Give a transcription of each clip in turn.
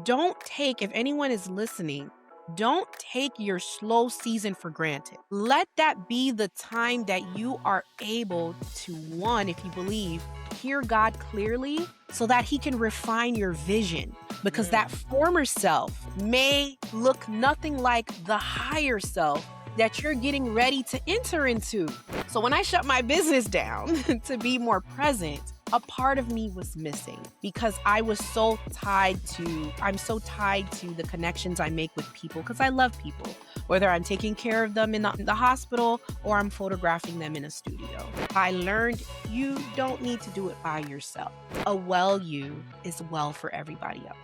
if anyone is listening, don't take your slow season for granted. Let that be the time that you are able to, one, if you believe, hear God clearly so that He can refine your vision. Because that former self may look nothing like the higher self that you're getting ready to enter into. So when I shut my business down to be more present, a part of me was missing because I'm so tied to the connections I make with people because I love people, whether I'm taking care of them in the hospital or I'm photographing them in a studio. I learned you don't need to do it by yourself. A well you is well for everybody else.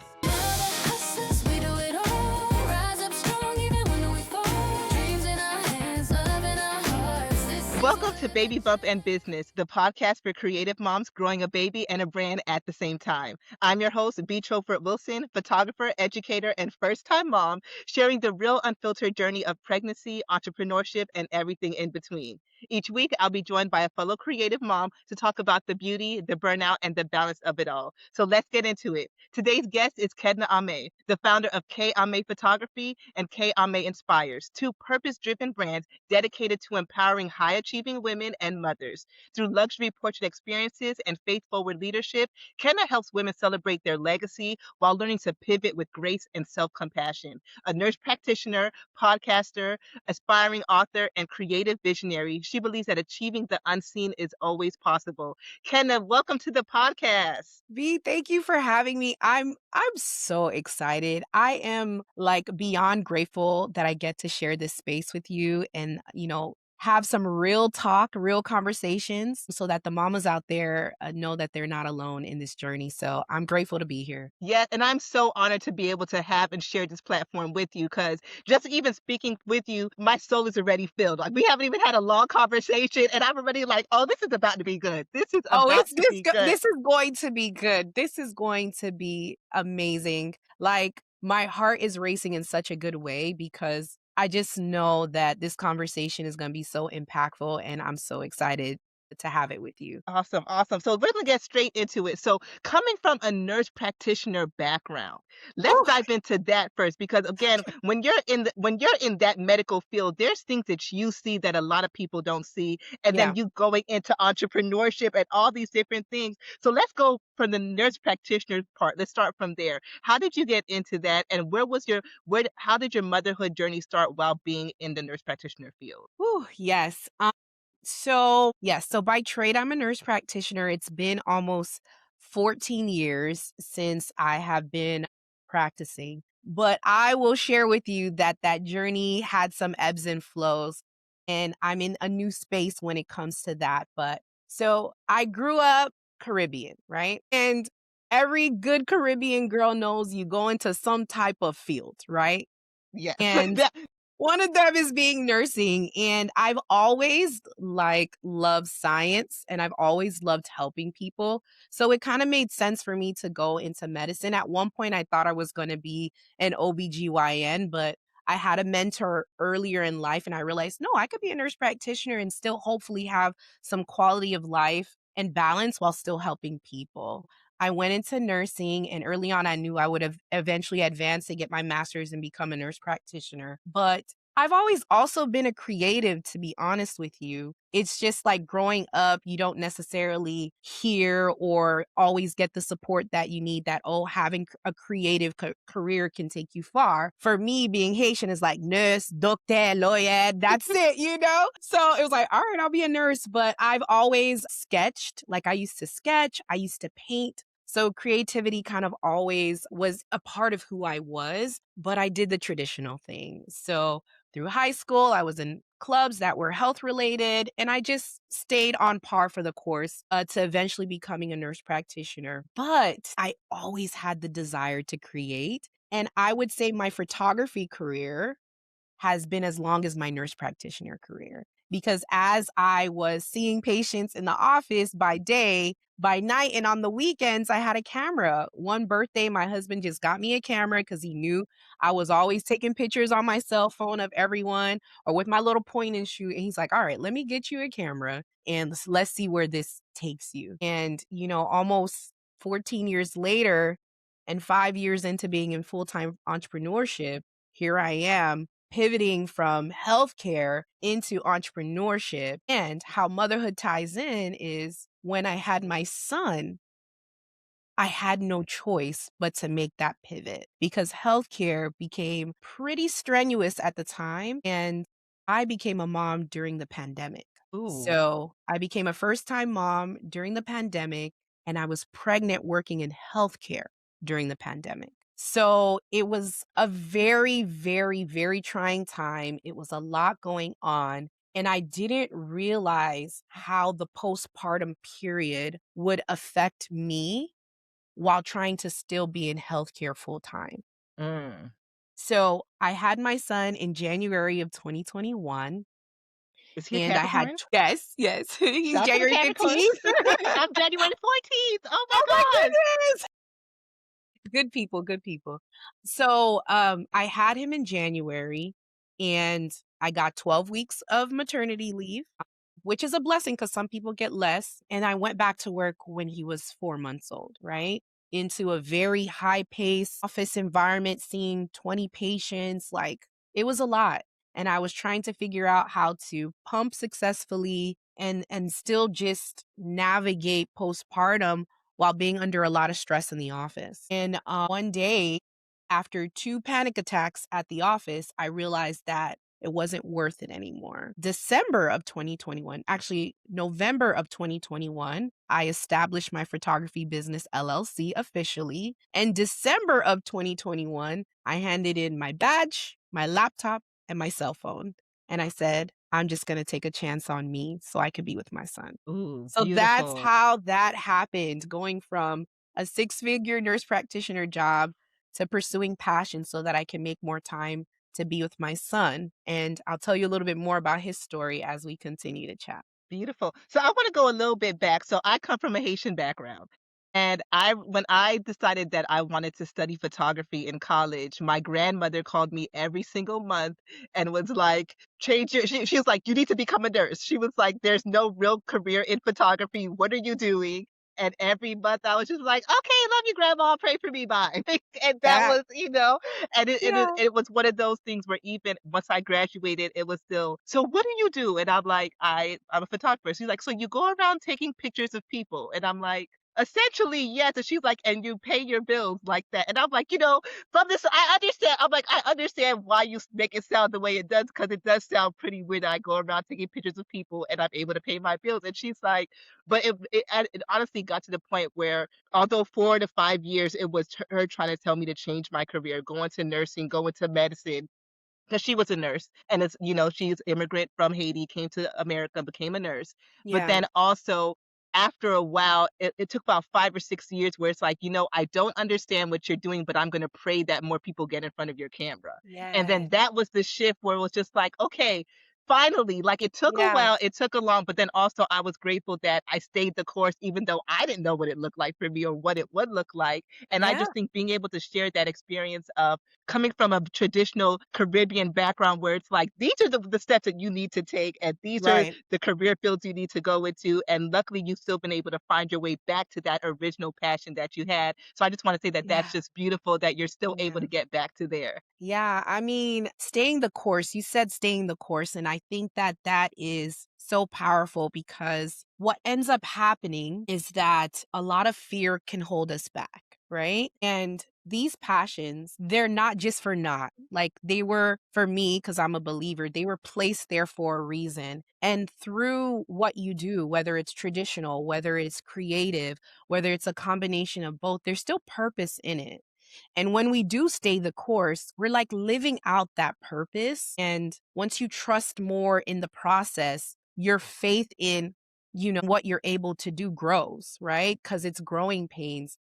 Welcome to Baby Bump and Business, the podcast for creative moms growing a baby and a brand at the same time. I'm your host, B. Chofert Wilson, photographer, educator, and first-time mom, sharing the real unfiltered journey of pregnancy, entrepreneurship, and everything in between. Each week, I'll be joined by a fellow creative mom to talk about the beauty, the burnout, and the balance of it all. So let's get into it. Today's guest is Kedna Amey, the founder of K. Amey Photography and K. Amey Inspires, two purpose-driven brands dedicated to empowering high-achieving women and mothers. Through luxury portrait experiences and faith-forward leadership, Kedna helps women celebrate their legacy while learning to pivot with grace and self-compassion. A nurse practitioner, podcaster, aspiring author, and creative visionary, she believes that achieving the unseen is always possible. Kedna, welcome to the podcast. V, thank you for having me. I'm so excited. I am beyond grateful that I get to share this space with you and, have some real talk, real conversations so that the mamas out there know that they're not alone in this journey. So I'm grateful to be here. Yes, and I'm so honored to be able to have and share this platform with you because just even speaking with you, my soul is already filled. Like we haven't even had a long conversation, and I'm already like, oh, this is about to be good. This is Oh, about to be good. this is going to be good. This is going to be amazing. Like my heart is racing in such a good way because I just know that this conversation is going to be so impactful and I'm so excited to have it with you. Awesome, awesome. So we're gonna get straight into it. So coming from a nurse practitioner background, let's Whew. dive into that first because again, when you're in that medical field, there's things that you see that a lot of people don't see, and then Yeah. you going into entrepreneurship and all these different things. So let's go from the nurse practitioner part. Let's start from there. How did you get into that, and how did your motherhood journey start while being in the nurse practitioner field? Whew, yes. So by trade, I'm a nurse practitioner. It's been almost 14 years since I have been practicing. But I will share with you that that journey had some ebbs and flows, and I'm in a new space when it comes to that. But so I grew up Caribbean, right? And every good Caribbean girl knows you go into some type of field, right? Yes. And one of them is being nursing, and I've always loved science and I've always loved helping people. So it kind of made sense for me to go into medicine. At one point I thought I was going to be an OBGYN, but I had a mentor earlier in life and I realized, no, I could be a nurse practitioner and still hopefully have some quality of life and balance while still helping people. I went into nursing, and early on, I knew I would have eventually advanced to get my master's and become a nurse practitioner. But I've always also been a creative, to be honest with you. It's just like growing up, you don't necessarily hear or always get the support that you need that, oh, having a creative career can take you far. For me, being Haitian is like nurse, doctor, lawyer, that's it, you know? So it was like, all right, I'll be a nurse. But I've always sketched. Like I used to sketch, I used to paint. So creativity kind of always was a part of who I was, but I did the traditional thing. So through high school, I was in clubs that were health related, and I just stayed on par for the course to eventually becoming a nurse practitioner. But I always had the desire to create. And I would say my photography career has been as long as my nurse practitioner career. Because as I was seeing patients in the office by day, by night, and on the weekends, I had a camera. One birthday, my husband just got me a camera because he knew I was always taking pictures on my cell phone of everyone or with my little point and shoot. And he's like, all right, let me get you a camera and let's see where this takes you. And, almost 14 years later, And 5 years into being in full time entrepreneurship, here I am pivoting from healthcare into entrepreneurship. And how motherhood ties in is when I had my son, I had no choice but to make that pivot because healthcare became pretty strenuous at the time. And I became a mom during the pandemic. Ooh. So I became a first time mom during the pandemic, and I was pregnant working in healthcare during the pandemic. So it was a very, very, very trying time. It was a lot going on. And I didn't realize how the postpartum period would affect me while trying to still be in healthcare full time. Mm. So I had my son in January of 2021, Is he a and I had Capricorn? yes, yes, he's Shout out to the January Capricorns. 15th. I'm January 14th. Oh my Oh my gosh. goodness! Good people, good people. So, I had him in January, and I got 12 weeks of maternity leave, which is a blessing because some people get less, and I went back to work when he was 4 months old, right? Into a very high pace office environment, seeing 20 patients, like, it was a lot, and I was trying to figure out how to pump successfully and still just navigate postpartum while being under a lot of stress in the office. And one day, after 2 panic attacks at the office, I realized that it wasn't worth it anymore. December of 2021, actually, November of 2021, I established my photography business LLC officially. And December of 2021, I handed in my badge, my laptop, and my cell phone. And I said, I'm just going to take a chance on me so I could be with my son. Ooh, So that's beautiful. how that happened, going from a six-figure nurse practitioner job to pursuing passion so that I can make more time to be with my son. And I'll tell you a little bit more about his story as we continue to chat. Beautiful. So I want to go a little bit back. So I come from a Haitian background. And I when I decided that I wanted to study photography in college, my grandmother called me every single month and was like, change your she was like, you need to become a nurse. She was like, there's no real career in photography. What are you doing? And every month I was just like, okay, love you, grandma. Pray for me, bye. And that That was, and yeah, it was one of those things where even once I graduated, it was still, so what do you do? And I'm like, I'm a photographer. She's like, so you go around taking pictures of people. And I'm like, essentially, yes. And she's like, and you pay your bills like that. And I'm like, from this, I understand. I'm like, I understand why you make it sound the way it does, because it does sound pretty weird that I go around taking pictures of people and I'm able to pay my bills. And she's like, but it honestly got to the point where, although 4 to 5 years, it was her trying to tell me to change my career, go into nursing, go into medicine, because she was a nurse and she's immigrant from Haiti, came to America, became a nurse. But yeah, then also after a while, it took about 5 or 6 years where it's like, I don't understand what you're doing, but I'm going to pray that more people get in front of your camera. And yes, then that was the shift where it was just like, okay, finally, like it took a yeah, while, it took a long, but then also I was grateful that I stayed the course, even though I didn't know what it looked like for me or what it would look like. And I yeah, just think being able to share that experience of coming from a traditional Caribbean background where it's like, these are the steps that you need to take, and these are right, the career fields you need to go into. And luckily, you've still been able to find your way back to that original passion that you had. So I just want to say that yeah, that's just beautiful that you're still able yeah. to get back to there. Yeah, I mean, staying the course, you said staying the course, and I think that that is so powerful because what ends up happening is that a lot of fear can hold us back, right? And these passions, they're not just for naught. Like they were for me, because I'm a believer, they were placed there for a reason. And through what you do, whether it's traditional, whether it's creative, whether it's a combination of both, there's still purpose in it. And when we do stay the course, we're like living out that purpose. And once you trust more in the process, your faith in, what you're able to do grows, right? Because it's growing pains,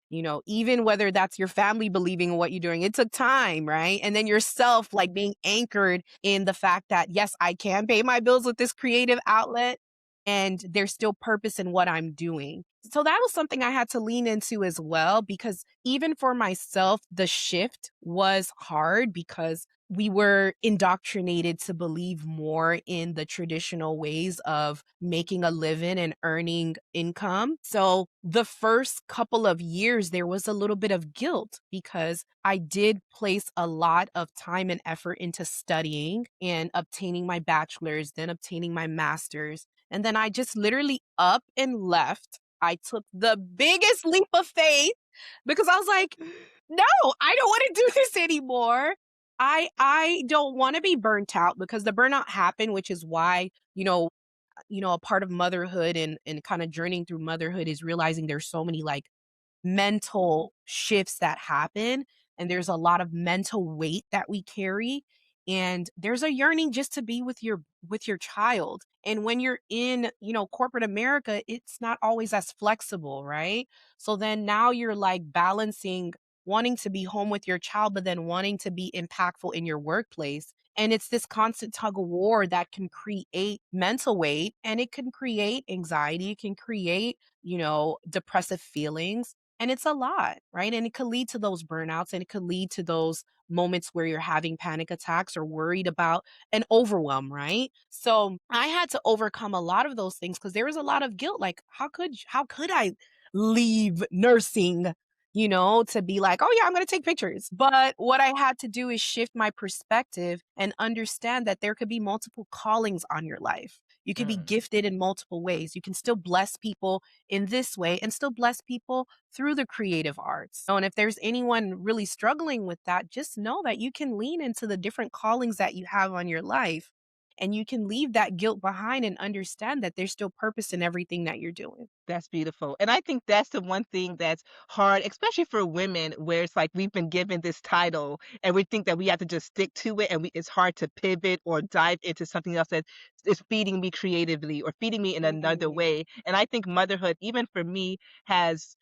even whether that's your family believing in what you're doing, it took time, right? And then yourself like being anchored in the fact that, yes, I can pay my bills with this creative outlet and there's still purpose in what I'm doing. So that was something I had to lean into as well because even for myself, the shift was hard because we were indoctrinated to believe more in the traditional ways of making a living and earning income. So the first couple of years, there was a little bit of guilt because I did place a lot of time and effort into studying and obtaining my bachelor's, then obtaining my master's. And then I just literally up and left. I took the biggest leap of faith because I was like, no, I don't want to do this anymore. I don't wanna be burnt out because the burnout happened, which is why, a part of motherhood and kinda journeying through motherhood is realizing there's so many, like, mental shifts that happen, and there's a lot of mental weight that we carry, and there's a yearning just to be with your child. And when you're in, corporate America, it's not always as flexible, right? So then now you're like balancing wanting to be home with your child, but then wanting to be impactful in your workplace. And it's this constant tug of war that can create mental weight and it can create anxiety, it can create, depressive feelings. And it's a lot, right? And it could lead to those burnouts and it could lead to those moments where you're having panic attacks or worried about an overwhelm, right? So I had to overcome a lot of those things because there was a lot of guilt. Like, how could I leave nursing, to be like, oh yeah, I'm gonna take pictures. But what I had to do is shift my perspective and understand that there could be multiple callings on your life. You could be Mm. gifted in multiple ways. You can still bless people in this way and still bless people through the creative arts. And if there's anyone really struggling with that, just know that you can lean into the different callings that you have on your life and you can leave that guilt behind and understand that there's still purpose in everything that you're doing. That's beautiful. And I think that's the one thing that's hard, especially for women, where it's like we've been given this title and we think that we have to just stick to it and it's hard to pivot or dive into something else that is feeding me creatively or feeding me in another Mhm. way. And I think motherhood, even for me, has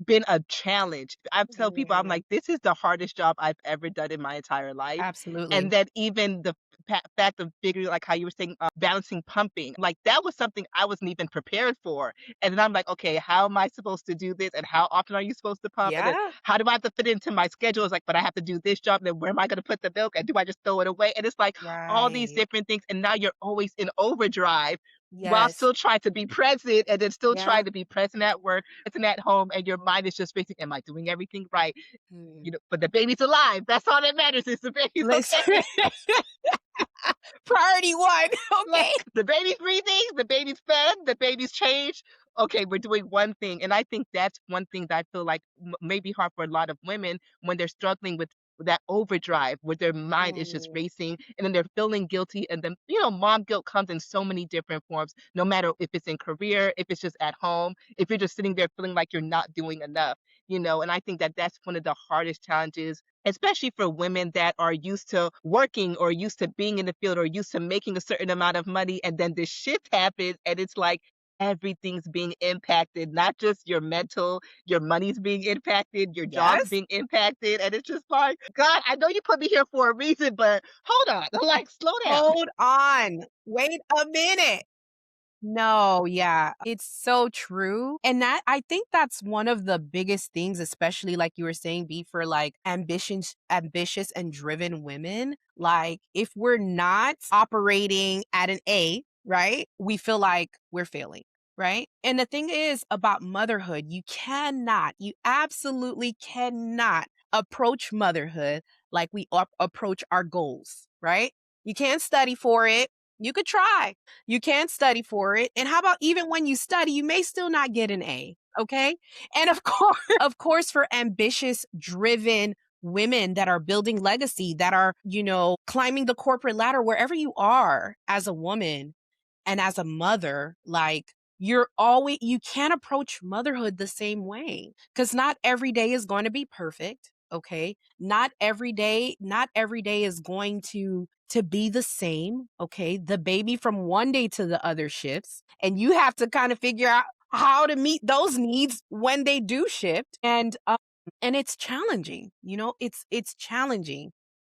been a challenge. I tell people, I'm Yeah, like, this is the hardest job I've ever done in my entire life. And absolutely. that even the fact of figuring, like how you were saying, balancing pumping, like that was something I wasn't even prepared for. And then I'm like, okay, how am I supposed to do this? And how often are you supposed to pump? And then Yeah, how do I have to fit it into my schedule? It's like, but I have to do this job. Then where am I going to put the milk? And do I just throw it away? And it's like all these right. different things. And now you're always in overdrive while Yes. still trying to be present and then still Yeah. trying to be present at work, present at home. And your mind is just racing, am I doing everything right? Mm. But the baby's alive. That's all that matters is the baby's Listen, okay. priority one, Like, okay? the baby's breathing, the baby's fed, the baby's changed. Okay, we're doing one thing. And I think that's one thing that I feel like may be hard for a lot of women when they're struggling with that overdrive where their mind is just Mm. racing and then they're feeling guilty. And then, mom guilt comes in so many different forms, no matter if it's in career, if it's just at home, if you're just sitting there feeling like you're not doing enough. And I think that that's one of the hardest challenges, especially for women that are used to working or used to being in the field or used to making a certain amount of money. And then this shift happens and it's like everything's being impacted, not just your mental, your money's being impacted, your job's Yes? being impacted. And it's just like, God, I know you put me here for a reason, but hold on, like, slow down. Hold on. Wait a minute. No, yeah, it's so true. And that I think that's one of the biggest things, especially like you were saying, be for like ambitious and driven women. Like if we're not operating at an A, right? We feel like we're failing. Right. And the thing is about motherhood, you absolutely cannot approach motherhood like we approach our goals, right? You can't study for it. You could try, you can study for it. And how about even when you study, you may still not get an A. Okay. And of course, of course, for ambitious, driven women that are building legacy, that are, climbing the corporate ladder, wherever you are as a woman, and as a mother, like you can't approach motherhood the same way because not every day is going to be perfect. Okay. Not every day is going to be the same. Okay. The baby from one day to the other shifts. And you have to kind of figure out how to meet those needs when they do shift. And it's challenging, it's challenging.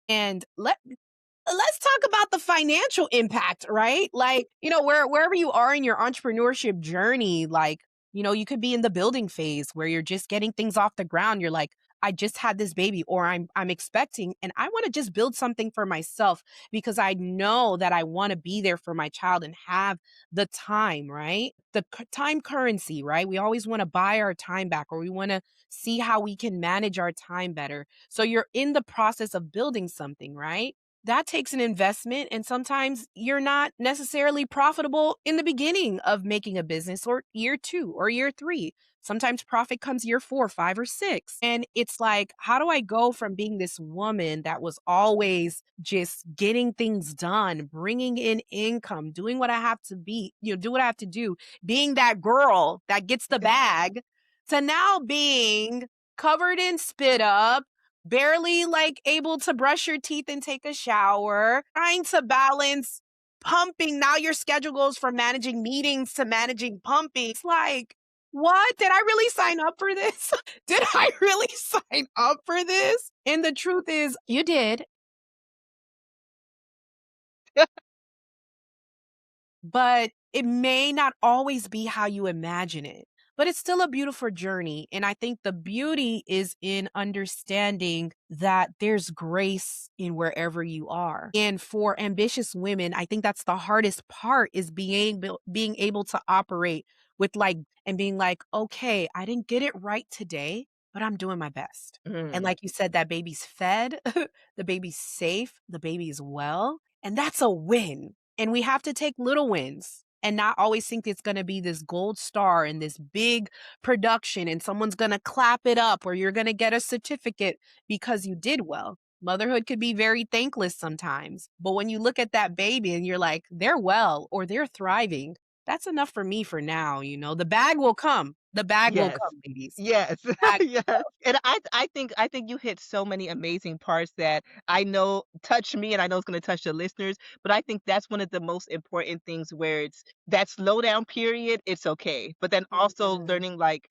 And let's talk about the financial impact, right? Like, wherever you are in your entrepreneurship journey, like, you could be in the building phase where you're just getting things off the ground. You're like, I just had this baby or I'm expecting and I want to just build something for myself because I know that I want to be there for my child and have the time, right? Time currency, right? We always want to buy our time back or we want to see how we can manage our time better. So you're in the process of building something, right? That takes an investment. And sometimes you're not necessarily profitable in the beginning of making a business or year two or year three. Sometimes profit comes year four, five, or six. And it's like, how do I go from being this woman that was always just getting things done, bringing in income, doing what I have to be, do what I have to do, being that girl that gets the bag, to now being covered in spit up, barely like able to brush your teeth and take a shower, trying to balance pumping. Now your schedule goes from managing meetings to managing pumping. It's like, what? Did I really sign up for this? Did I really sign up for this? And the truth is, you did. But it may not always be how you imagine it. But it's still a beautiful journey. And I think the beauty is in understanding that there's grace in wherever you are. And for ambitious women, I think that's the hardest part is being able to operate with like and being like, okay, I didn't get it right today, but I'm doing my best. And Mm. like you said, that baby's fed, the baby's safe, the baby's well, and that's a win. And we have to take little wins and not always think it's going to be this gold star and this big production and someone's going to clap it up or you're going to get a certificate because you did well. Motherhood could be very thankless sometimes. But when you look at that baby and you're like, they're well or they're thriving, that's enough for me for now. The bag will come. The bag will Yes. come, ladies. Yes. Bag Yes. And I think you hit so many amazing parts that I know touch me and I know it's gonna touch the listeners, but I think that's one of the most important things where it's that slow down period, it's okay. But then also Mhm. learning like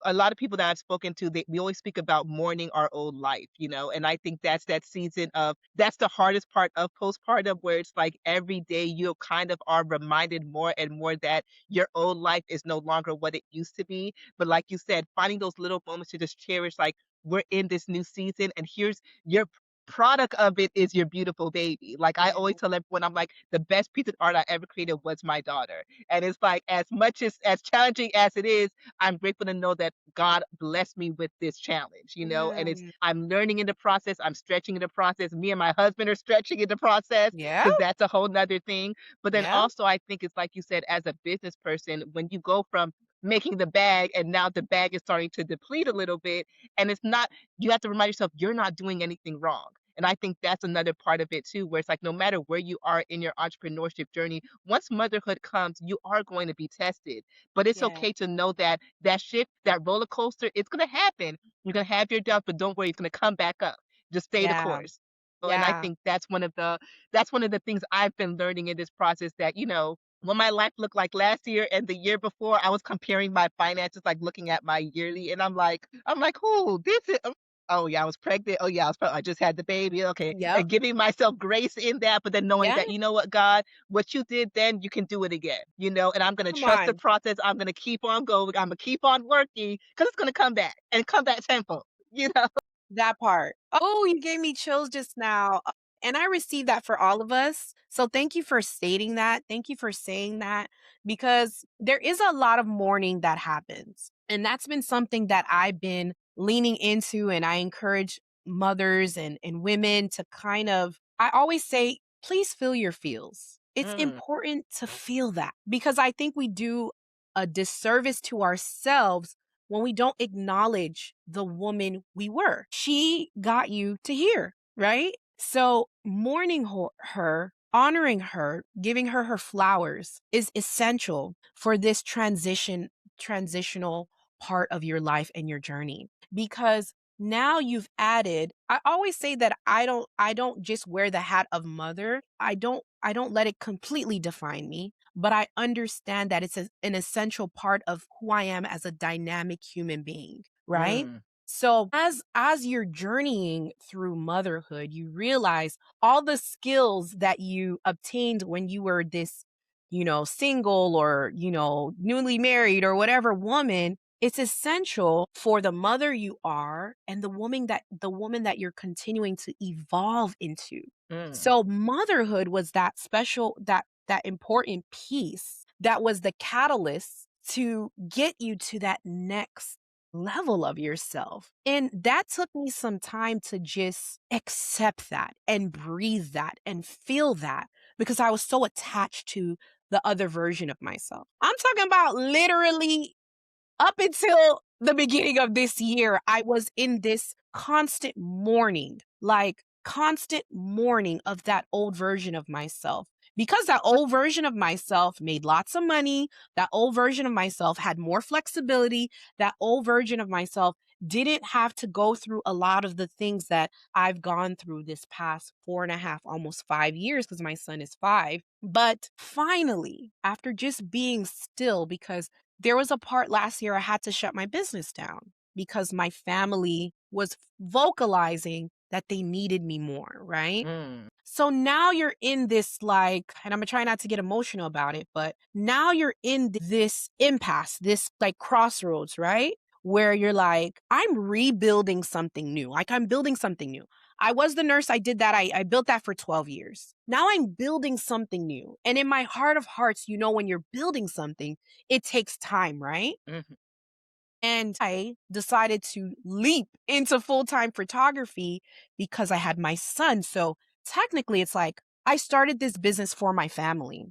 a lot of people that I've spoken to, we always speak about mourning our old life, and I think that's that season of that's the hardest part of postpartum where it's like every day you kind of are reminded more and more that your old life is no longer what it used to be. But like you said, finding those little moments to just cherish, like we're in this new season, and here's your product of it is your beautiful baby. Like I Yeah. always tell everyone, I'm like, the best piece of art I ever created was my daughter. And it's like as much as challenging as it is, I'm grateful to know that God blessed me with this challenge, and it's Yeah. I'm learning in the process, I'm stretching in the process. Me and my husband are stretching in the process Yeah. because that's a whole nother thing. But then Yeah. also I think it's like you said, as a business person, when you go from making the bag and now the bag is starting to deplete a little bit, and it's not, you have to remind yourself you're not doing anything wrong. And I think that's another part of it too, where it's like no matter where you are in your entrepreneurship journey, once motherhood comes, you are going to be tested. But it's Yeah. okay to know that that shift, that roller coaster, it's gonna happen. You're gonna have your doubts, but don't worry, it's gonna come back up. Just stay the Yeah. course. And I Yeah. think that's one of the things I've been learning in this process that, what my life looked like last year and the year before, I was comparing my finances, like looking at my yearly, and I'm like, "Oh, this is oh yeah, I was pregnant. Oh yeah, I just had the baby. Okay." Yep. And giving myself grace in that, but then knowing Yeah. that, you know what, God, what you did then, you can do it again, and I'm going to Come trust the on. process. I'm going to keep on going. I'm going to keep on working because it's going to come back and come back tenfold, you know? That part. Oh, you gave me chills just now. And I received that for all of us. So thank you for stating that. Thank you for saying that because there is a lot of mourning that happens. And that's been something that I've been leaning into. And I encourage mothers and women to I always say, please feel your feels. It's Mm, important to feel that because I think we do a disservice to ourselves when we don't acknowledge the woman we were. She got you to here, right? So mourning her, honoring her, giving her her flowers is essential for this transitional part of your life and your journey because now you've added. I always say that I don't just wear the hat of mother. I don't let it completely define me, but I understand that it's an essential part of who I am as a dynamic human being, right? mm, So as you're journeying through motherhood, you realize all the skills that you obtained when you were this, single or, newly married or whatever woman, It's essential for the mother you are and the woman that you're continuing to evolve into. Mm, So motherhood was that special that important piece that was the catalyst to get you to that next level of yourself. And that took me some time to just accept that and breathe that and feel that because I was so attached to the other version of myself. I'm talking about literally up until the beginning of this year, I was in this constant mourning of that old version of myself. Because that old version of myself made lots of money, that old version of myself had more flexibility, that old version of myself didn't have to go through a lot of the things that I've gone through this past 4.5, almost 5 years, because my son is 5. But finally, after just being still, because there was a part last year I had to shut my business down because my family was vocalizing that they needed me more, right? mm, So now you're in this like, and I'm gonna try not to get emotional about it, but now you're in this impasse, this like crossroads, right? Where you're like, I'm rebuilding something new. Like I'm building something new. I was the nurse. I did that. I built that for 12 years. Now I'm building something new. And in my heart of hearts, when you're building something, it takes time, right? mhm, And I decided to leap into full time photography because I had my son. So technically, it's like I started this business for my family.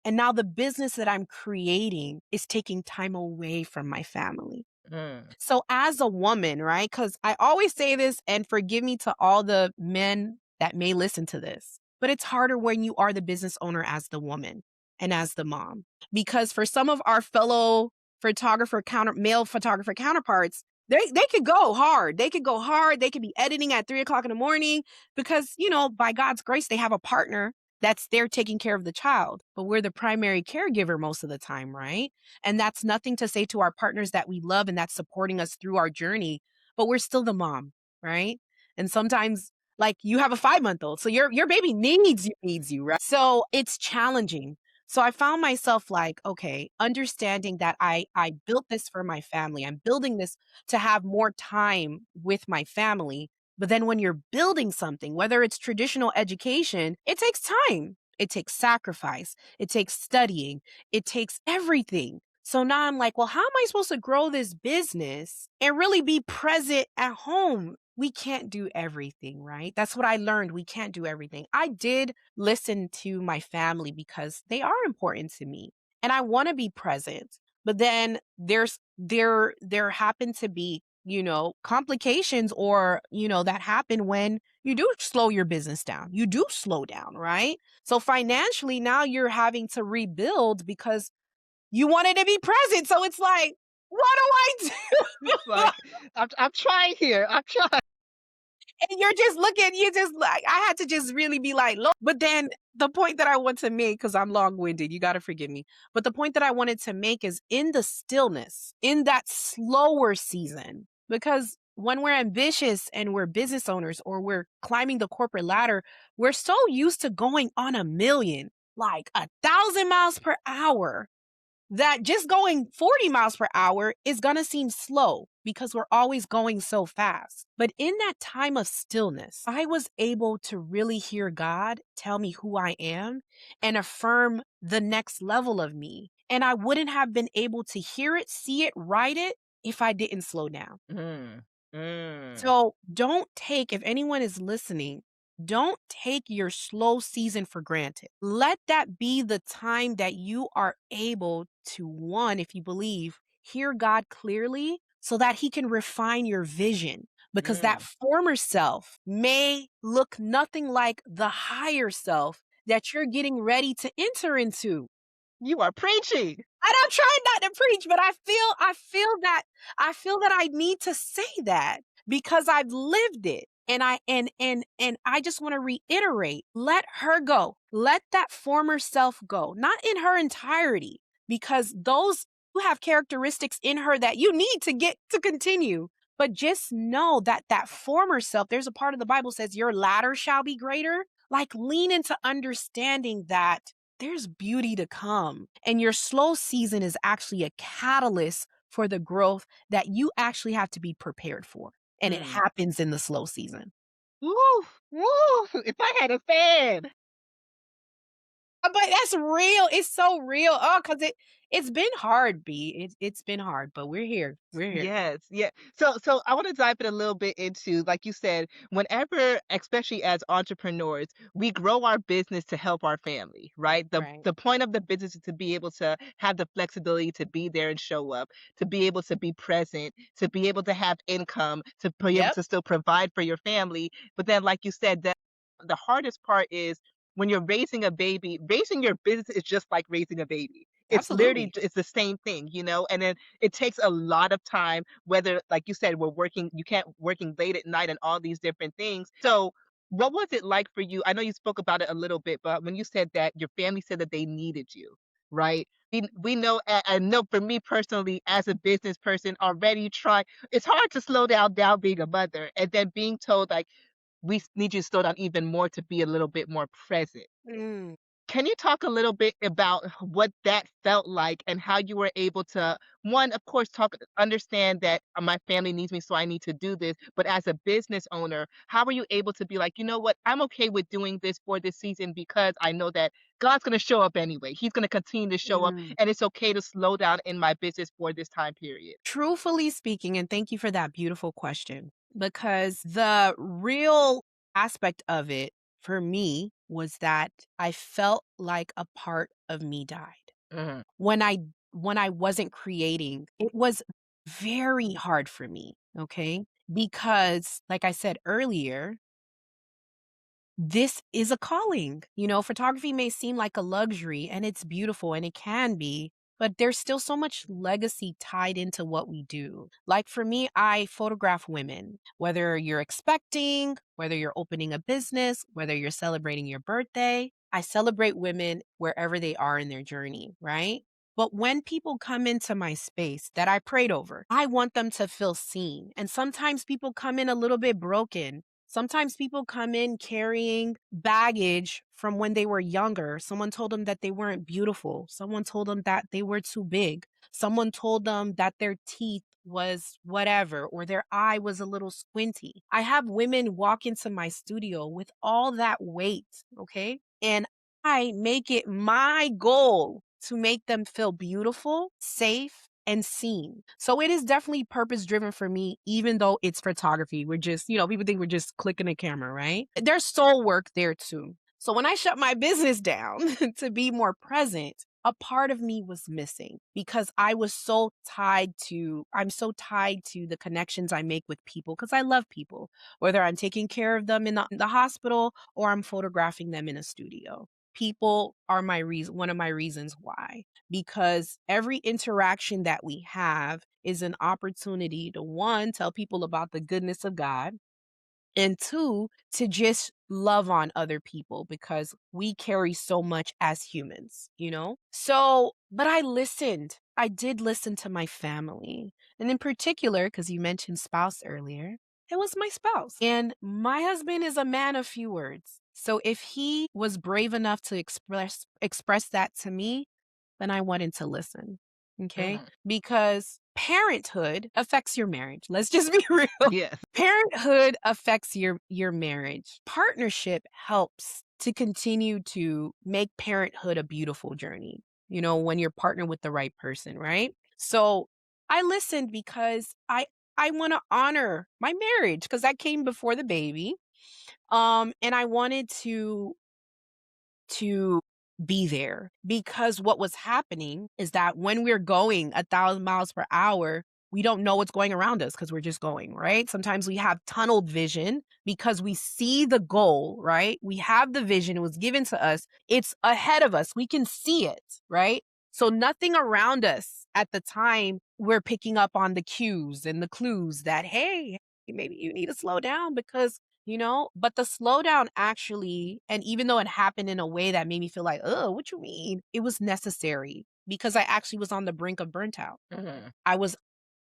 And now the business that I'm creating is taking time away from my family. mm, So as a woman, right? Because I always say this, and forgive me to all the men that may listen to this, but it's harder when you are the business owner as the woman and as the mom. Because for some of our fellow male photographer counterparts, they could go hard. They could go hard. They could be editing at 3 o'clock in the morning because, by God's grace, they have a partner that's there taking care of the child. But we're the primary caregiver most of the time, right? And that's nothing to say to our partners that we love and that's supporting us through our journey, but we're still the mom, right? And sometimes like you have a 5-month old, so your baby needs you, right? So it's challenging. So I found myself like, okay, understanding that I built this for my family. I'm building this to have more time with my family. But then when you're building something, whether it's traditional education, it takes time. It takes sacrifice. It takes studying. It takes everything. So now I'm like, well, how am I supposed to grow this business and really be present at home? We can't do everything, right? That's what I learned. We can't do everything. I did listen to my family because they are important to me and I want to be present. But then there happen to be, complications or, that happen when you do slow your business down. You do slow down, right? So financially, now you're having to rebuild because you wanted to be present. So it's like, what do I do? It's like, I'm trying here. I'm trying. And you just like, I had to just really be like, look. But then the point that I want to make, because I'm long winded, you got to forgive me. But the point that I wanted to make is in the stillness, in that slower season, because when we're ambitious and we're business owners or we're climbing the corporate ladder, we're so used to going on a million, like 1,000 miles per hour that just going 40 miles per hour is going to seem slow because we're always going so fast. But in that time of stillness, I was able to really hear God tell me who I am and affirm the next level of me. And I wouldn't have been able to hear it, see it, write it if I didn't slow down. Mm, mm, So if anyone is listening, don't take your slow season for granted. Let that be the time that you are able to, one, if you believe, hear God clearly so that he can refine your vision. Because that mm. former self may look nothing like the higher self that you're getting ready to enter into. You are preaching. And I'm trying not to preach, but I feel that I need to say that because I've lived it. And I just want to reiterate, let her go. Let that former self go. Not in her entirety, because those who have characteristics in her that you need to get to continue. But just know that that former self, there's a part of the Bible says your latter shall be greater. Like lean into understanding that there's beauty to come. And your slow season is actually a catalyst for the growth that you actually have to be prepared for, and it Mm. happens in the slow season. Woo, woo, if I had a fan. But that's real. It's so real. Oh, cause it's been hard, B. It's been hard, but we're here. We're here. Yes, yeah. So I want to dive in a little bit into, like you said, whenever, especially as entrepreneurs, we grow our business to help our family, right? The Right. the point of the business is to be able to have the flexibility to be there and show up, to be able to be present, to be able to have income, to be able Yep. to still provide for your family. But then, like you said, that the hardest part is when you're raising a baby, raising your business is just like raising a baby. It's literally Absolutely. it's the same thing, you know? And then it takes a lot of time, whether, like you said, we're working, you can't working late at night and all these different things. So what was it like for you? I know you spoke about it a little bit, but when you said that your family said that they needed you, right? We know, I know for me personally, as a business person, already try. It's hard to slow down now being a mother, and then being told like need you to slow down even more to be a little bit more present. Mm. Can you talk a little bit about what that felt like and how you were able to, one, of course, understand that my family needs me, so I need to do this. But as a business owner, how were you able to be like, you know what, I'm okay with doing this for this season because I know that God's going to show up anyway. He's going to continue to show up, Mm. and it's okay to slow down in my business for this time period. Truthfully speaking, and thank you for that beautiful question, because the real aspect of it for me was that I felt like a part of me died. Mhm. When I wasn't creating, it was very hard for me, okay? Because like I said earlier, this is a calling. Photography may seem like a luxury and it's beautiful and it can be, but there's still so much legacy tied into what we do. Like for me, I photograph women, whether you're expecting, whether you're opening a business, whether you're celebrating your birthday. I celebrate women wherever they are in their journey, right? But when people come into my space that I prayed over, I want them to feel seen. And sometimes people come in a little bit broken. Sometimes people come in carrying baggage from when they were younger. Someone told them that they weren't beautiful. Someone told them that they were too big. Someone told them that their teeth was whatever or their eye was a little squinty. I have women walk into my studio with all that weight, okay? And I make it my goal to make them feel beautiful, safe, and seen. So it is definitely purpose driven for me, even though it's photography. We're just, people think we're just clicking a camera, right? There's soul work there too. So when I shut my business down to be more present, a part of me was missing because I'm so tied to the connections I make with people because I love people, whether I'm taking care of them in the hospital or I'm photographing them in a studio. People are one of my reasons why, because every interaction that we have is an opportunity to one, tell people about the goodness of God, and two, to just love on other people because we carry so much as humans. So, but I listened. I did listen to my family. And in particular, because you mentioned spouse earlier, it was my spouse. And my husband is a man of few words. So if he was brave enough to express that to me, then I wanted to listen. Okay? Mhm. Because parenthood affects your marriage. Let's just be real. Yes. Parenthood affects your marriage. Partnership helps to continue to make parenthood a beautiful journey, when you're partnered with the right person, right? So I listened because I want to honor my marriage because that came before the baby. And I wanted to be there because what was happening is that when we're going 1,000 miles per hour, we don't know what's going around us because we're just going, right? Sometimes we have tunneled vision because we see the goal, right? We have the vision, it was given to us, it's ahead of us, we can see it, right? So nothing around us at the time, we're picking up on the cues and the clues that, hey, maybe you need to slow down because but the slowdown actually, and even though it happened in a way that made me feel like, oh, what you mean? It was necessary because I actually was on the brink of burnt out. Mhm. I was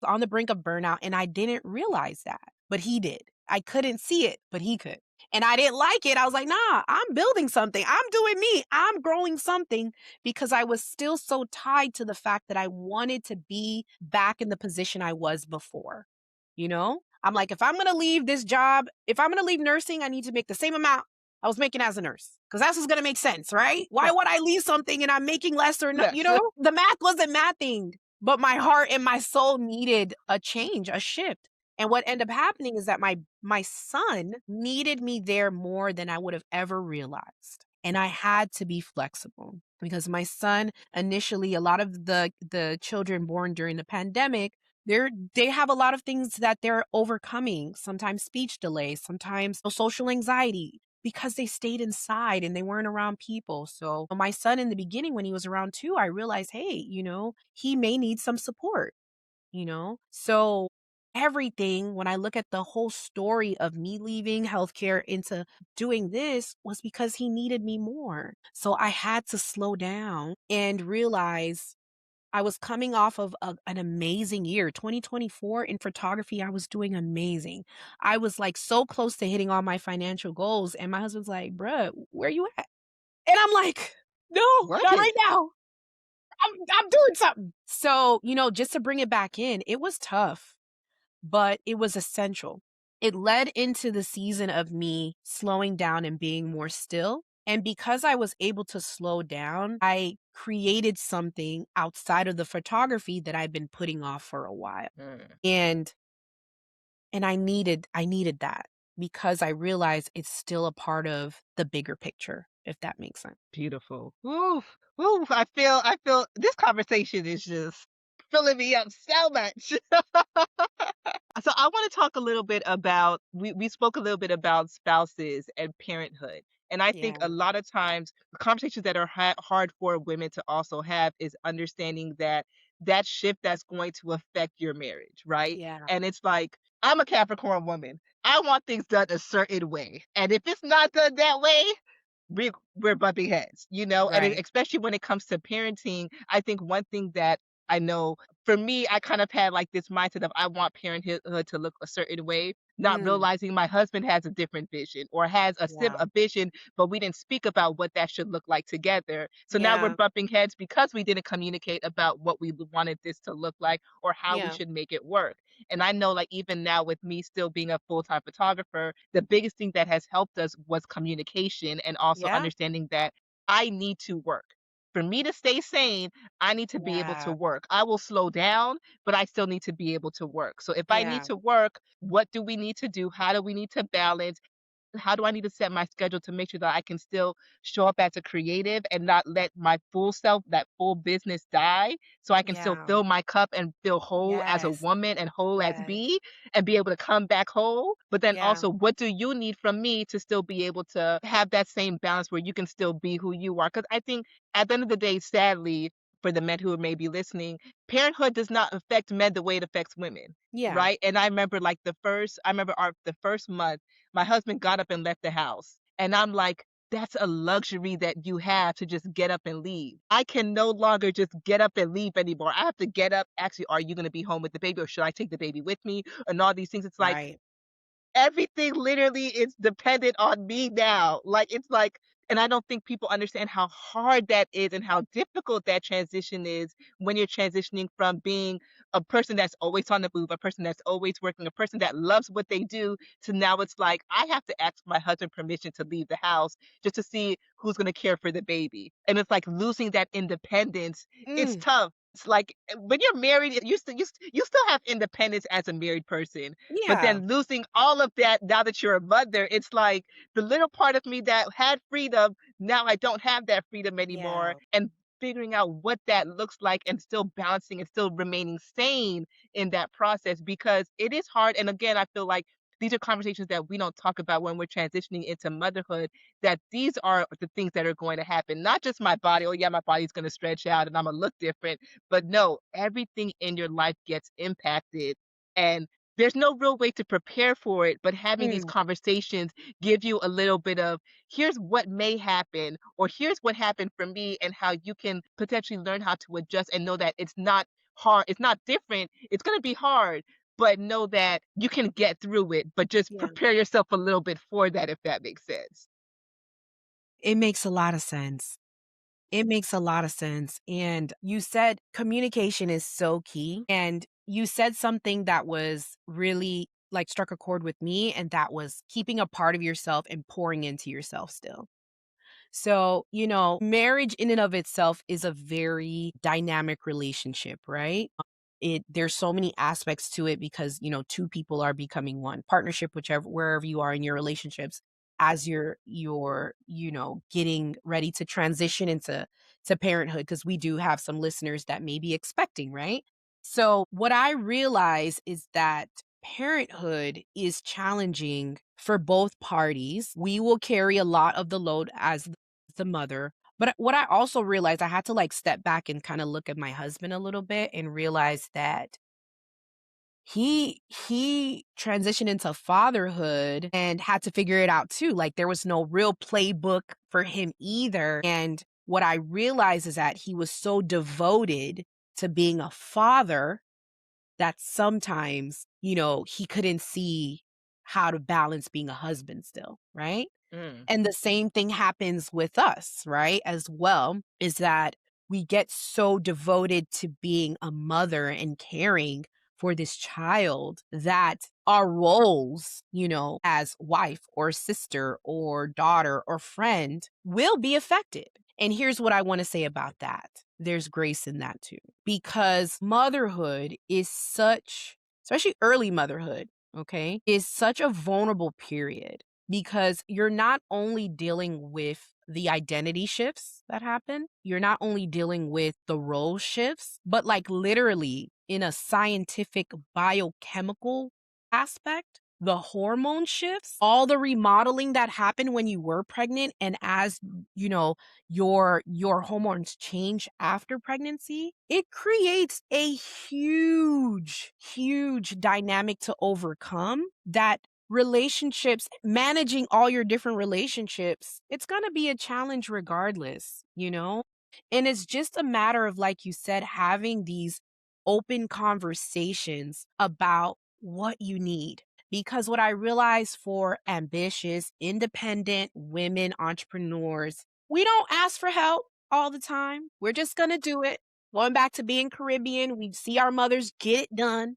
on the brink of burnout and I didn't realize that, but he did. I couldn't see it, but he could. And I didn't like it. I was like, nah, I'm building something. I'm doing me. I'm growing something because I was still so tied to the fact that I wanted to be back in the position I was before. You know, I'm like, if I'm going to leave this job, if I'm going to leave nursing, I need to make the same amount I was making as a nurse because that's what's going to make sense, right? Why Right. would I leave something and I'm making less or not? You Yes. know, the math wasn't mathing, but my heart and my soul needed a change, a shift. And what ended up happening is that my son needed me there more than I would have ever realized. And I had to be flexible because my son initially a lot of the children born during the pandemic they have a lot of things that they're overcoming, sometimes speech delays, sometimes social anxiety because they stayed inside and they weren't around people. So my son in the beginning when he was around 2, I realized, hey, he may need some support, you know? So everything, when I look at the whole story of me leaving healthcare into doing this was because he needed me more. So I had to slow down and realize I was coming off of an amazing year. 2024 in photography, I was doing amazing. I was like so close to hitting all my financial goals. And my husband's like, bruh, where you at? And I'm like, no, not Working. right now. I'm doing something. So, just to bring it back in, it was tough, but it was essential. It led into the season of me slowing down and being more still. And because I was able to slow down, I created something outside of the photography that I've been putting off for a while. Mm. And I needed that because I realized it's still a part of the bigger picture, if that makes sense. Beautiful. Ooh, ooh, I feel this conversation is just filling me up so much. So I want to talk a little bit about we spoke a little bit about spouses and parenthood. And I think Yeah. a lot of times the conversations that are hard for women to also have is understanding that that shift that's going to affect your marriage, right? Yeah. And it's like I'm a Capricorn woman. I want things done a certain way. And if it's not done that way, we're bumping heads, you know, and Right. especially when it comes to parenting, I think one thing that I know for me, I kind of had like this mindset of I want parenthood to look a certain way, not Mm. realizing my husband has a different vision or has Yeah. a vision, but we didn't speak about what that should look like together. So now we're Yeah. bumping heads because we didn't communicate about what we wanted this to look like or how we Yeah. should make it work. And I know, like, even now with me still being a full time photographer, the biggest thing that has helped us was communication and also Yeah. understanding that I need to work. For me to stay sane, I need to be able to Yeah. work. I will slow down, but I still need to be able to work. So if I need Yeah. to work, what do we need to do? How do we need to balance? How do I need to set my schedule to make sure that I can still show up as a creative and not let my full self, that full business die so I can still Yeah. fill my cup and feel whole as a Yes. woman and whole as Yes. me and be able to come back whole? But then Yeah. also, what do you need from me to still be able to have that same balance where you can still be who you are? Because I think at the end of the day, sadly, for the men who may be listening, parenthood does not affect men the way it affects women. Yeah. Right. And I remember like I remember the first month my husband got up and left the house. And I'm like, that's a luxury that you have to just get up and leave. I can no longer just get up and leave anymore. I have to get up. Actually, are you going to be home with the baby or should I take the baby with me? And all these things. It's like, Right. everything literally is dependent on me now. Like, it's like and I don't think people understand how hard that is and how difficult that transition is when you're transitioning from being a person that's always on the move, a person that's always working, a person that loves what they do, to now it's like, I have to ask my husband permission to leave the house just to see who's gonna care for the baby. And it's like losing that independence, it's Mm. tough. It's like when you're married, you still have independence as a married person, but Yeah. then losing all of that now that you're a mother, it's like the little part of me that had freedom, now I don't have that freedom anymore. Yeah. And figuring out what that looks like and still balancing and still remaining sane in that process because it is hard. And again, I feel like these are conversations that we don't talk about when we're transitioning into motherhood, that these are the things that are going to happen. Not just my body, oh yeah, my body's going to stretch out and I'm going to look different, but no, everything in your life gets impacted. And there's no real way to prepare for it, but having these Mm. conversations give you a little bit of here's what may happen, or here's what happened for me, and how you can potentially learn how to adjust and know that it's not hard, it's not different, it's going to be hard. but know that you can get through it, but just Yeah. prepare yourself a little bit for that, if that makes sense. It makes a lot of sense. It makes a lot of sense. And you said communication is so key. And you said something that was really like struck a chord with me, and that was keeping a part of yourself and pouring into yourself still. So, marriage in and of itself is a very dynamic relationship, right? There's so many aspects to it because, two people are becoming one. Partnership, whichever wherever you are in your relationships, as you're getting ready to transition into parenthood, because we do have some listeners that may be expecting, right? So what I realize is that parenthood is challenging for both parties. We will carry a lot of the load as the mother. But what I also realized, I had to like step back and kind of look at my husband a little bit and realize that he transitioned into fatherhood and had to figure it out too. Like there was no real playbook for him either. And what I realized is that he was so devoted to being a father that sometimes, he couldn't see how to balance being a husband still, right? Mm, And the same thing happens with us, right? As well, is that we get so devoted to being a mother and caring for this child that our roles, as wife or sister or daughter or friend will be affected. And here's what I want to say about that. There's grace in that too, because motherhood is especially early motherhood, okay, is such a vulnerable period because you're not only dealing with the identity shifts that happen, you're not only dealing with the role shifts, but like literally in a scientific biochemical aspect, the hormone shifts, all the remodeling that happened when you were pregnant and as you know your hormones change after pregnancy, it creates a huge dynamic to overcome that relationships, managing all your different relationships, it's going to be a challenge regardless. And it's just a matter of, like you said, having these open conversations about what you need. Because what I realize for ambitious, independent women entrepreneurs, we don't ask for help all the time. We're just going to do it. Going back to being Caribbean, we see our mothers get it done.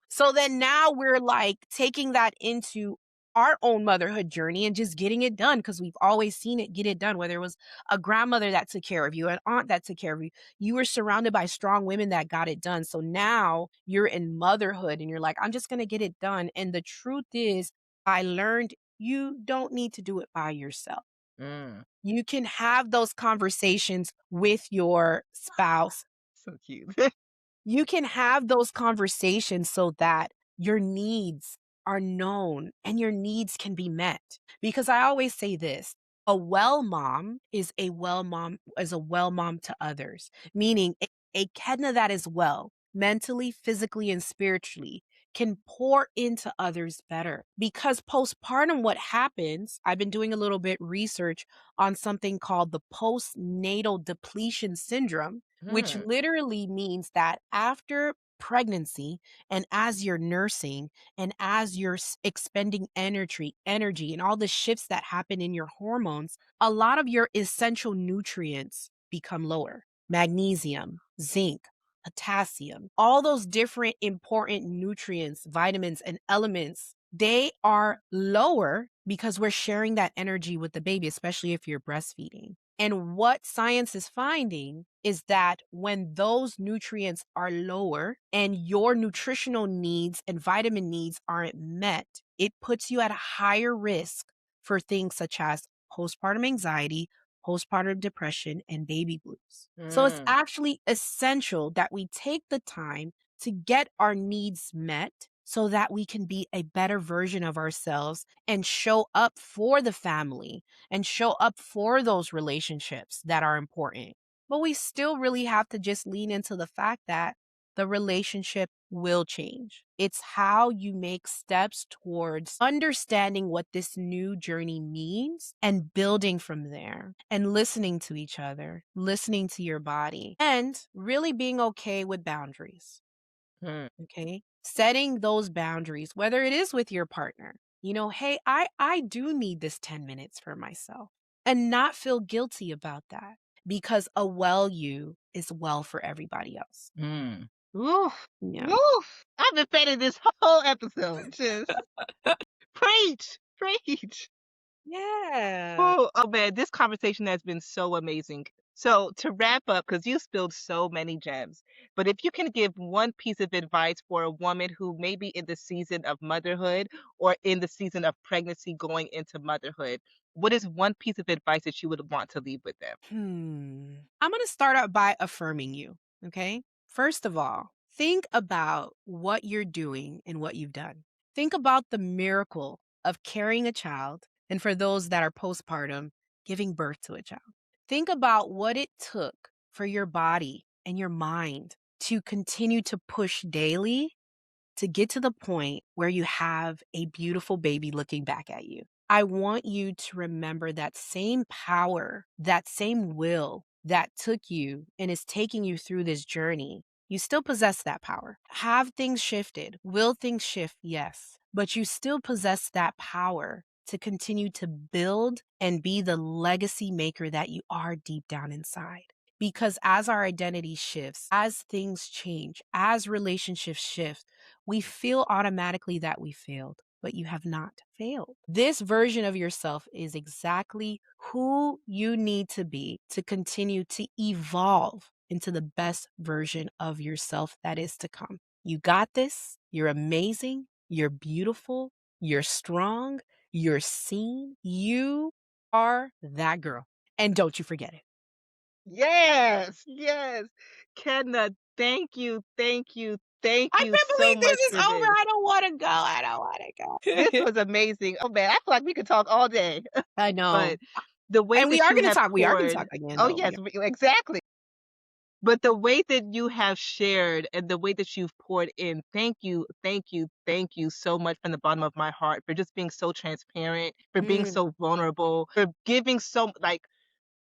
So then now we're like taking that into our own motherhood journey and just getting it done because we've always seen it get it done, whether it was a grandmother that took care of you, an aunt that took care of you. You were surrounded by strong women that got it done. So now you're in motherhood and you're like, I'm just going to get it done. And the truth is, I learned you don't need to do it by yourself. mm. You can have those conversations with your spouse. So cute. You can have those conversations so that your needs are known and your needs can be met. Because I always say this, a well mom to others, meaning a Kedna that is well mentally, physically, and spiritually can pour into others better. Because postpartum, what happens, I've been doing a little bit research on something called the postnatal depletion syndrome, which Mm, literally means that after pregnancy and as you're nursing and as you're expending energy and all the shifts that happen in your hormones, a lot of your essential nutrients become lower. Magnesium, zinc, potassium, all those different important nutrients, vitamins, and elements, they are lower because we're sharing that energy with the baby, especially if you're breastfeeding. And what science is finding is that when those nutrients are lower and your nutritional needs and vitamin needs aren't met, it puts you at a higher risk for things such as postpartum anxiety, postpartum depression, and baby blues. So it's mm, actually essential that we take the time to get our needs met so that we can be a better version of ourselves and show up for the family and show up for those relationships that are important. But we still really have to just lean into the fact that the relationship will change. It's how you make steps towards understanding what this new journey means and building from there and listening to each other, listening to your body, and really being okay with boundaries. mm. Okay. Setting those boundaries, whether it is with your partner, hey, I do need this 10 minutes for myself and not feel guilty about that because a well you is well for everybody else. Mm. Oof, Yeah. oof. I've been petting this whole episode. Just preach, preach. Yeah. Oh man, this conversation has been so amazing. So to wrap up, because you spilled so many gems, but if you can give one piece of advice for a woman who may be in the season of motherhood or in the season of pregnancy going into motherhood, what is one piece of advice that you would want to leave with them? I'm going to start out by affirming you. Okay. First of all, think about what you're doing and what you've done. Think about the miracle of carrying a child. And for those that are postpartum, giving birth to a child. Think about what it took for your body and your mind to continue to push daily to get to the point where you have a beautiful baby looking back at you. I want you to remember that same power, that same will that took you and is taking you through this journey. You still possess that power. Have things shifted? Will things shift? Yes. But you still possess that power to continue to build and be the legacy maker that you are deep down inside. Because as our identity shifts, as things change, as relationships shift, we feel automatically that we failed, but you have not failed. This version of yourself is exactly who you need to be to continue to evolve into the best version of yourself that is to come. You got this. You're amazing. You're beautiful. You're strong. You're seen. You are that girl. And don't you forget it. Yes, yes. Kedna, thank you, thank you, thank I you can't so believe much this is for over. this. I don't want to go. I don't want This to go. was amazing. Oh man, I feel like we could talk all day. I know. But the way And we that are you gonna have talk. We are gonna poured, talk again, oh though. yes, exactly. But the way that you have shared and the way that you've poured in, thank you, thank you, thank you so much from the bottom of my heart for just being so transparent, for being Mm. so vulnerable, for giving so like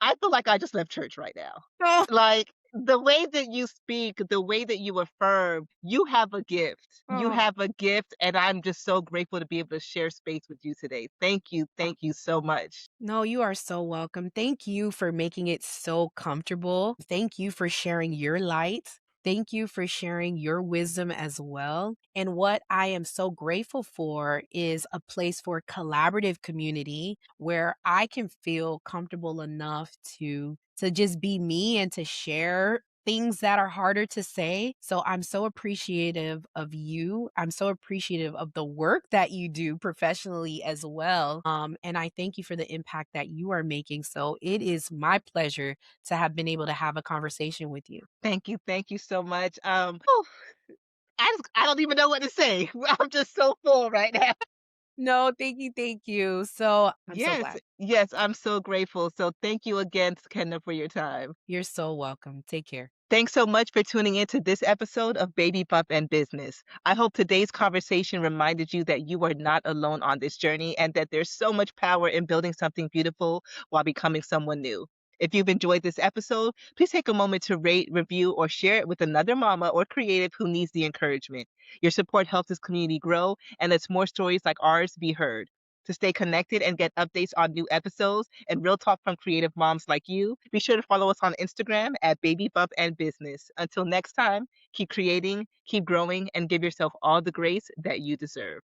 I feel like I just left church right now. Oh, Like, the way that you speak, the way that you affirm, you have a gift. You oh. have a gift, and I'm just so grateful to be able to share space with you today. Thank you so much. No, you are so welcome. Thank you for making it so comfortable. Thank you for sharing your light. Thank you for sharing your wisdom as well. And what I am so grateful for is a place for collaborative community where I can feel comfortable enough to just be me and to share things that are harder to say. So I'm so appreciative of you. I'm so appreciative of the work that you do professionally as well. And I thank you for the impact that you are making. So it is my pleasure to have been able to have a conversation with you. Thank you so much. I don't even know what to say. I'm just so full right now. No, thank you, thank you. So I'm so Yes, glad. yes, I'm so grateful. So thank you again, Kendra, for your time. You're so welcome. Take care. Thanks so much for tuning in to this episode of Baby Bump and Business. I hope today's conversation reminded you that you are not alone on this journey and that there's so much power in building something beautiful while becoming someone new. If you've enjoyed this episode, please take a moment to rate, review, or share it with another mama or creative who needs the encouragement. Your support helps this community grow and lets more stories like ours be heard. To stay connected and get updates on new episodes and real talk from creative moms like you, be sure to follow us on Instagram at Baby Bump and Business. Until next time, keep creating, keep growing, and give yourself all the grace that you deserve.